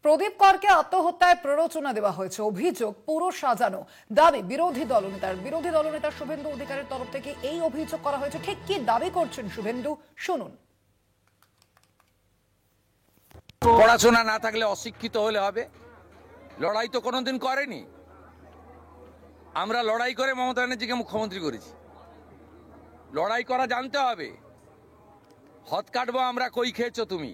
প্রদীপ করকে আত্মহত্যায় প্ররোচনা দেওয়া হয়েছে, অভিযোগ পুরো সাজানো। দাবি বিরোধী দলনেতার শুভেন্দু অধিকারীর তরফ থেকে এই অভিযোগ করা হয়েছে। ঠিক কি দাবি করছেন শুভেন্দু, শুনুন। পড়াশোনা না থাকলে অশিক্ষিত হলে হবে? লড়াই তো কোনোদিন করেনি। আমরা লড়াই করে মমতা ব্যানার্জিকে মুখ্যমন্ত্রী করেছি। লড়াই করা জানতে হবে। হদ কাটবো আমরা, কই খেয়েছো তুমি?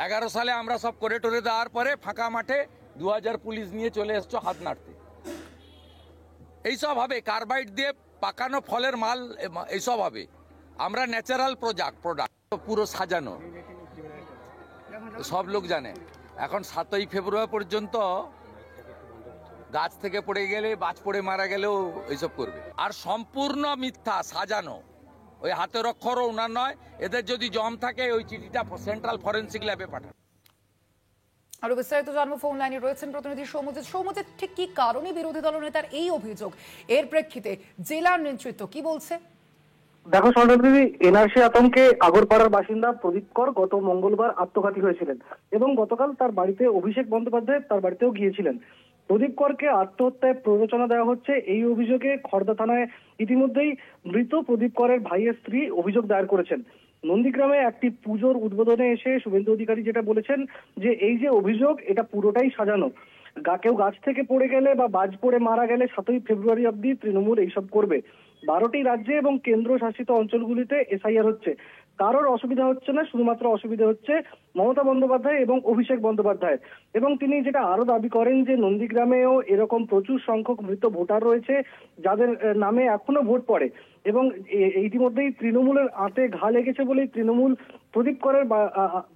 11 সালে আমরা সব করে টোরে দেওয়ার পরে ফাঁকা মাঠে 2000 পুলিশ নিয়ে চলে এসছো হাত নাড়তে। এইসব হবে, কার্বাইড দিয়ে পাকানো ফলের মাল, এইসব হবে। আমরা ন্যাচারাল প্রোডাক্ট পুরো সাজানো, সব লোক জানে। এখন 7ই ফেব্রুয়ারি পর্যন্ত গাছ থেকে পড়ে গেলে, বাজ পড়ে মারা গেলেও এইসব করবে। আর সম্পূর্ণ মিথ্যা, সাজানো। ওই হাতের অক্ষরও ওনার নয়। এদের যদি জম থাকে ওই চিঠিটা সেন্ট্রাল ফরেন্সিক ল্যাবে পাঠান। আরো বিস্তারিত জানবো, ফোন লাইনে রয়েছেন প্রতিনিধি সৌমজিৎ। ঠিক কি কারণে বিরোধী দলনেতার এই অভিযোগ? এর প্রেক্ষিতে জেলার নেতৃত্ব কি বলছে? দেখো স্বর্ণদেবী, এনআরসি আতঙ্কে আগরপাড়ার বাসিন্দা প্রদীপ কর গত মঙ্গলবার আত্মঘাতী হয়েছিলেন এবং গতকাল তার বাড়িতে অভিষেক বন্দ্যোপাধ্যায় তার বাড়িতেও গিয়েছিলেন। প্রদীপ করকে আত্মহত্যায় প্ররোচনা দেওয়া হচ্ছে, এই অভিযোগে খড়দা থানায় ইতিমধ্যেই মৃত প্রদীপ করের ভাইয়ের স্ত্রী অভিযোগ দায়ের করেছেন। নন্দীগ্রামে একটি পুজোর উদ্বোধনে এসে শুভেন্দু অধিকারী যেটা বলেছেন যে এই যে অভিযোগ, এটা পুরোটাই সাজানো। কেউ গাছ থেকে পড়ে গেলে বা বাজ পড়ে মারা গেলে 7ই ফেব্রুয়ারি অব্দি তৃণমূল এইসব করবে। 12টি রাজ্যে এবং কেন্দ্র শাসিত অঞ্চলগুলিতে এসআইআর হচ্ছে। কারোর অসুবিধা হচ্ছে না, শুধুমাত্র অসুবিধা হচ্ছে মমতা বন্দ্যোপাধ্যায় এবং অভিষেক বন্দ্যোপাধ্যায়। এবং তিনি যেটা আরো দাবি করেন যে নন্দীগ্রামেও এরকম প্রচুর সংখ্যক মৃত ভোটার রয়েছে যাদের নামে এখনো ভোট পড়ে এবং ইতিমধ্যেই তৃণমূলের আঁতে ঘা লেগেছে বলেই তৃণমূল প্রদীপ করের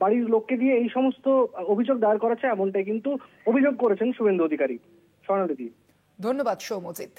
বাড়ির লোককে দিয়ে এই সমস্ত অভিযোগ দায়ের করাচ্ছে, এমনটাই কিন্তু অভিযোগ করেছেন শুভেন্দু অধিকারী। স্বর্ণাদেবী, ধন্যবাদ সৌমজিৎ।